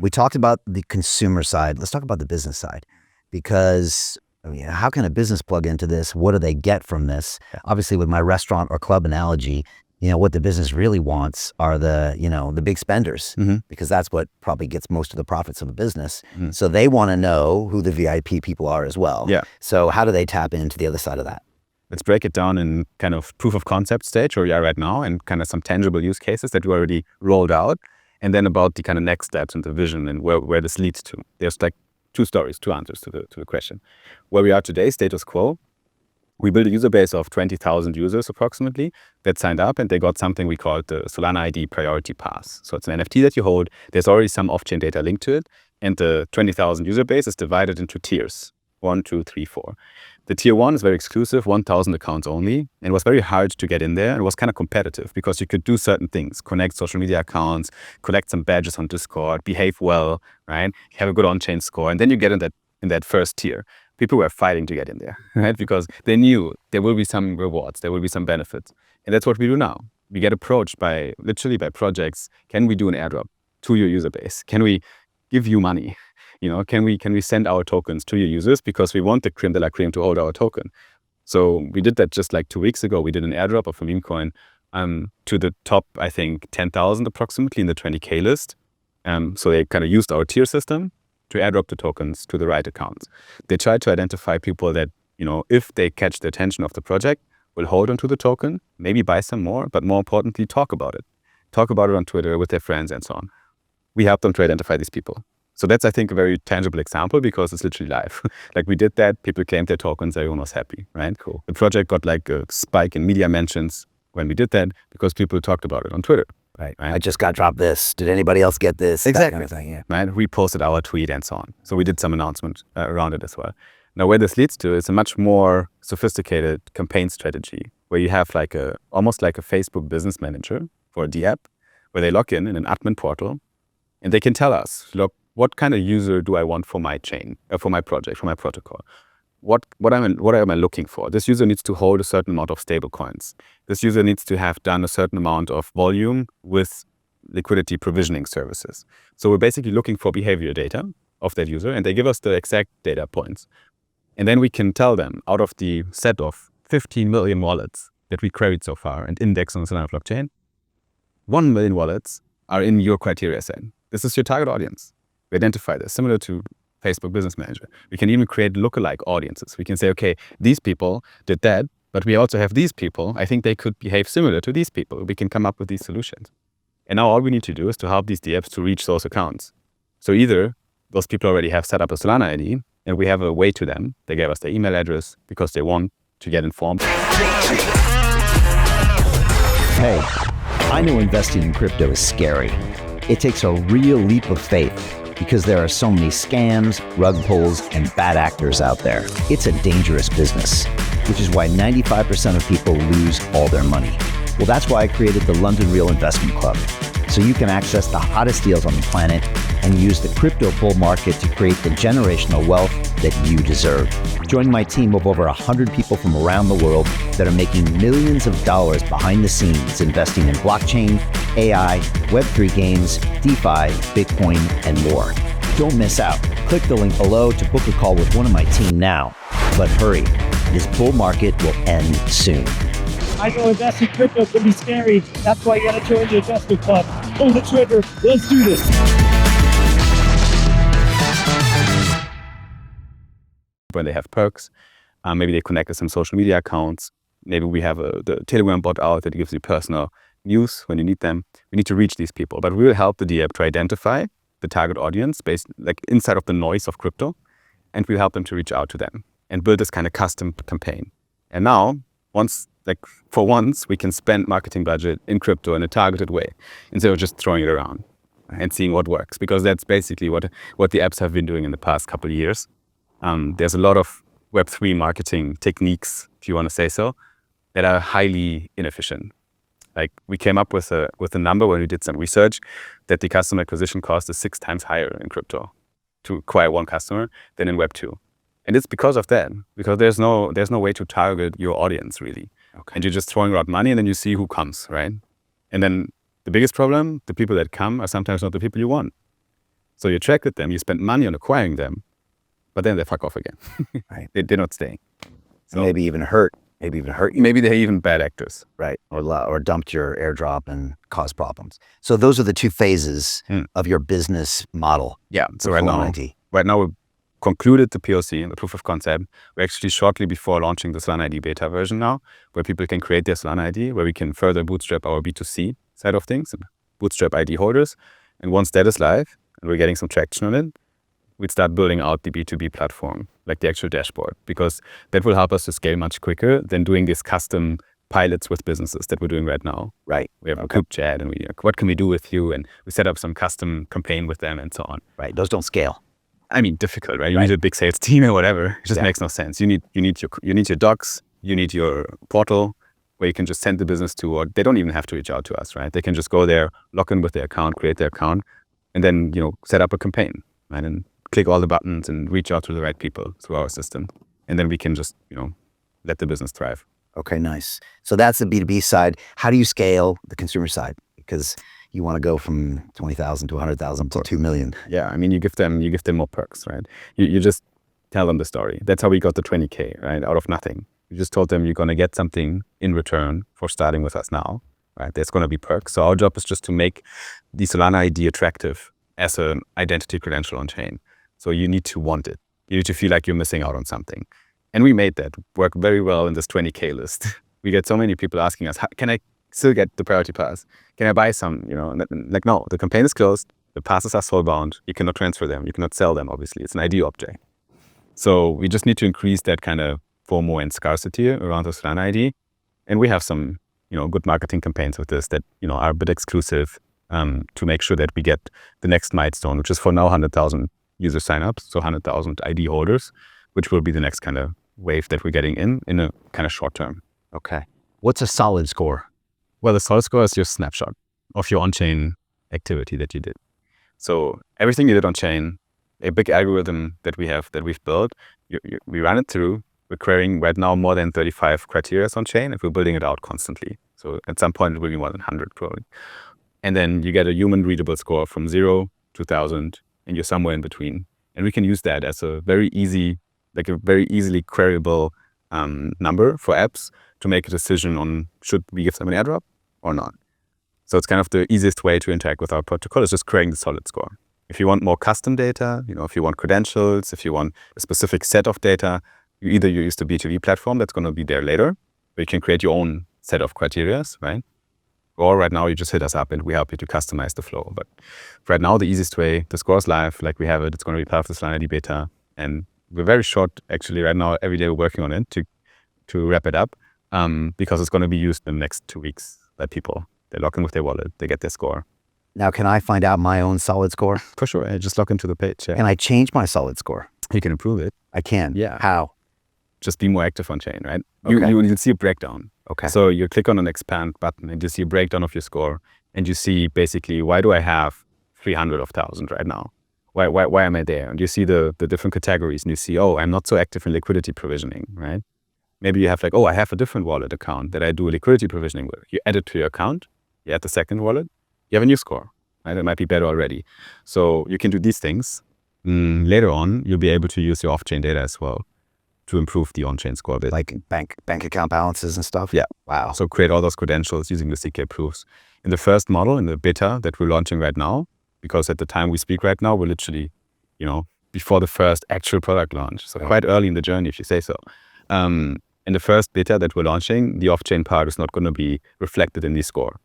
we talked about the consumer side. Let's talk about the business side, because how can a business plug into this? What do they get from this? Obviously, with my restaurant or club analogy, what the business really wants are the big spenders, because that's what probably gets most of the profits of a business. So they want to know who the VIP people are as well. Yeah. So how do they tap into the other side of that? Let's break it down in kind of proof of concept stage where we are right now, and kind of some tangible use cases that we already rolled out. And then about the kind of next steps and the vision and where this leads to. There's like two answers to the question. Where we are today, status quo, we built a user base of 20,000 users approximately that signed up, and they got something we call the Solana ID priority pass. So it's an NFT that you hold. There's already some off-chain data linked to it, and the 20,000 user base is divided into tiers, 1, 2, 3, 4. The tier 1 is very exclusive, 1,000 accounts only, and it was very hard to get in there. It was kind of competitive because you could do certain things, connect social media accounts, collect some badges on Discord, behave well, right? Have a good on-chain score, and then you get in that first tier. People were fighting to get in there, right? Because they knew there will be some rewards, there will be some benefits. And that's what we do now. We get approached literally by projects. Can we do an airdrop to your user base? Can we give you money? Can we send our tokens to your users because we want the creme de la creme to hold our token? So we did that just like 2 weeks ago. We did an airdrop of a meme coin to the top, I think, 10,000 approximately in the 20K list. So they kind of used our tier system to airdrop the tokens to the right accounts. They tried to identify people that, if they catch the attention of the project, will hold onto the token, maybe buy some more, but more importantly, talk about it. Talk about it on Twitter with their friends and so on. We help them to identify these people. So that's, I think, a very tangible example because it's literally live. Like we did that, people claimed their tokens, everyone was happy, right? Cool. The project got like a spike in media mentions when we did that because people talked about it on Twitter. Right. I just got dropped this. Did anybody else get this? Exactly. That kind of thing, yeah. Right. We posted our tweet and so on. So we did some announcement around it as well. Now, where this leads to is a much more sophisticated campaign strategy where you have almost like a Facebook business manager for the app where they log in an admin portal and they can tell us, look, what kind of user do I want for my chain, for my project, for my protocol? What am I looking for? This user needs to hold a certain amount of stable coins. This user needs to have done a certain amount of volume with liquidity provisioning services. So we're basically looking for behavior data of that user, and they give us the exact data points. And then we can tell them out of the set of 15 million wallets that we queried so far and indexed on the Solana blockchain, 1 million wallets are in your criteria set. This is your target audience. We identify this, similar to Facebook Business Manager. We can even create lookalike audiences. We can say, okay, these people did that, but we also have these people. I think they could behave similar to these people. We can come up with these solutions. And now all we need to do is to help these DApps to reach those accounts. So either those people already have set up a Solana ID and we have a way to them. They gave us their email address because they want to get informed. Hey, I know investing in crypto is scary. It takes a real leap of faith because there are so many scams, rug pulls, and bad actors out there. It's a dangerous business, which is why 95% of people lose all their money. Well, that's why I created the London Real Investment Club, so you can access the hottest deals on the planet and use the crypto bull market to create the generational wealth that you deserve. Join my team of over 100 people from around the world that are making millions of dollars behind the scenes investing in blockchain, AI, Web3 games, DeFi, Bitcoin, and more. Don't miss out. Click the link below to book a call with one of my team now. But hurry, this bull market will end soon. I know investing in crypto can be scary. That's why you gotta join the investment club. Pull the trigger. Let's do this. When they have perks, maybe they connect with some social media accounts. Maybe we have the Telegram bot out that gives you personal news when you need them. We need to reach these people, but we will help the DApp to identify the target audience based like inside of the noise of crypto, and we'll help them to reach out to them and build this kind of custom campaign. And now, for once, we can spend marketing budget in crypto in a targeted way instead of just throwing it around and seeing what works, because that's basically what the apps have been doing in the past couple of years. There's a lot of Web3 marketing techniques, if you want to say so, that are highly inefficient. Like we came up with a number when we did some research that the customer acquisition cost is 6 times higher in crypto to acquire one customer than in Web2. And it's because of that, because there's no way to target your audience really. Okay. And you're just throwing around money and then you see who comes, right? And then the biggest problem, the people that come are sometimes not the people you want. So you attracted them, you spent money on acquiring them, but then they fuck off again. Right. They're not staying. So Maybe even hurt you. maybe they're even bad actors. Right. Or dumped your airdrop and caused problems. So those are the two phases of your business model. Yeah. So Solana ID. right now we concluded the POC and the proof of concept. We're actually shortly before launching the Solana ID beta version now, where people can create their Solana ID, where we can further bootstrap our B2C side of things and bootstrap ID holders. And once that is live and we're getting some traction on it, we'd start building out the B2B platform, like the actual dashboard, because that will help us to scale much quicker than doing these custom pilots with businesses that we're doing right now. Right. We have a group chat and what can we do with you? And we set up some custom campaign with them and so on. Right. Those don't scale. I mean, difficult, right? You need a big sales team or whatever. It just makes no sense. You need your docs, you need your portal where you can just send the business to, or they don't even have to reach out to us, right? They can just go there, log in with their account, create their account, and then, set up a campaign, right? And click all the buttons and reach out to the right people through our system. And then we can just, let the business thrive. Okay, nice. So that's the B2B side. How do you scale the consumer side? Because you want to go from 20,000 to 100,000 to 2 million. Yeah, I mean, you give them more perks, right? You just tell them the story. That's how we got the 20K, right? Out of nothing. You just told them you're going to get something in return for starting with us now, right? There's going to be perks. So our job is just to make the Solana ID attractive as an identity credential on chain. So you need to want it. You need to feel like you're missing out on something. And we made that work very well in this 20K list. We get so many people asking us, can I still get the priority pass? Can I buy some? Like, no, the campaign is closed. The passes are soulbound. You cannot transfer them. You cannot sell them, obviously. It's an ID object. So we just need to increase that kind of FOMO and scarcity around the Solana ID. And we have some, good marketing campaigns with this that, are a bit exclusive to make sure that we get the next milestone, which is for now 100,000 user signups, so 100,000 ID holders, which will be the next kind of wave that we're getting in a kind of short term. Okay. What's a solid score? Well, the solid score is your snapshot of your on-chain activity that you did. So everything you did on-chain, a big algorithm that we've built, we run it through. We're querying right now more than 35 criteria on-chain, and we're building it out constantly. So at some point, it will be more than 100 probably. And then you get a human-readable score from 0 to 1,000, and you're somewhere in between. And we can use that as a very easily queryable number for apps to make a decision on should we give them an airdrop or not. So it's kind of the easiest way to interact with our protocol is just querying the solid score. If you want more custom data, if you want credentials, if you want a specific set of data, you either use the B2B platform that's going to be there later, where you can create your own set of criteria, right? Or right now you just hit us up and we help you to customize the flow. But right now the easiest way, the score is live, like we have it. It's going to be part of the Solana ID beta. And we're very short, actually, right now. Every day we're working on it to wrap it up because it's going to be used in the next 2 weeks by people. They log in with their wallet, they get their score. Now, can I find out my own solid score? For sure. I just log into the page. Yeah. Can I change my solid score? You can improve it. I can. Yeah. How? Just be more active on chain, right? Okay. You'll see a breakdown. Okay. So you click on an expand button and you see a breakdown of your score. And you see basically, why do I have 300 of 1,000 right now? Why am I there? And you see the different categories and you see, I'm not so active in liquidity provisioning, right? Maybe you have I have a different wallet account that I do liquidity provisioning with. You add it to your account, you add the second wallet, you have a new score, right? It might be better already. So you can do these things. Later on, you'll be able to use your off-chain data as well to improve the on-chain score a bit. Like bank account balances and stuff? Yeah. Wow. So create all those credentials using the CK proofs. In the first model, in the beta that we're launching right now, because at the time we speak right now, we're literally, before the first actual product launch. So quite early in the journey, if you say so. In the first beta that we're launching, the off-chain part is not going to be reflected in the score.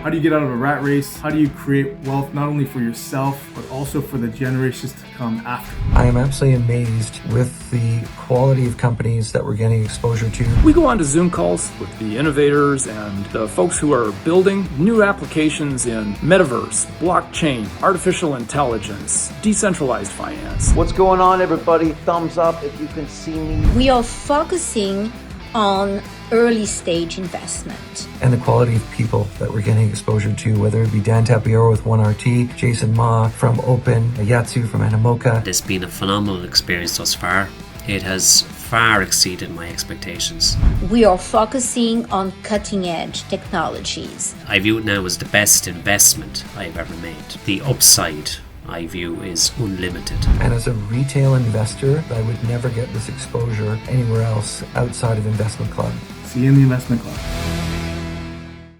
How do you get out of a rat race? How do you create wealth not only for yourself, but also for the generations to come after? I am absolutely amazed with the quality of companies that we're getting exposure to. We go on to Zoom calls with the innovators and the folks who are building new applications in metaverse, blockchain, artificial intelligence, decentralized finance. What's going on, everybody? Thumbs up if you can see me. We are focusing on early stage investment. And the quality of people that we're getting exposure to, whether it be Dan Tapiero with 1RT, Jason Ma from Open, Yatsu from Animoca. It's been a phenomenal experience thus far. It has far exceeded my expectations. We are focusing on cutting edge technologies. I view it now as the best investment I've ever made. The upside I view is unlimited. And as a retail investor, I would never get this exposure anywhere else outside of Investment Club. See you in the Investment Club.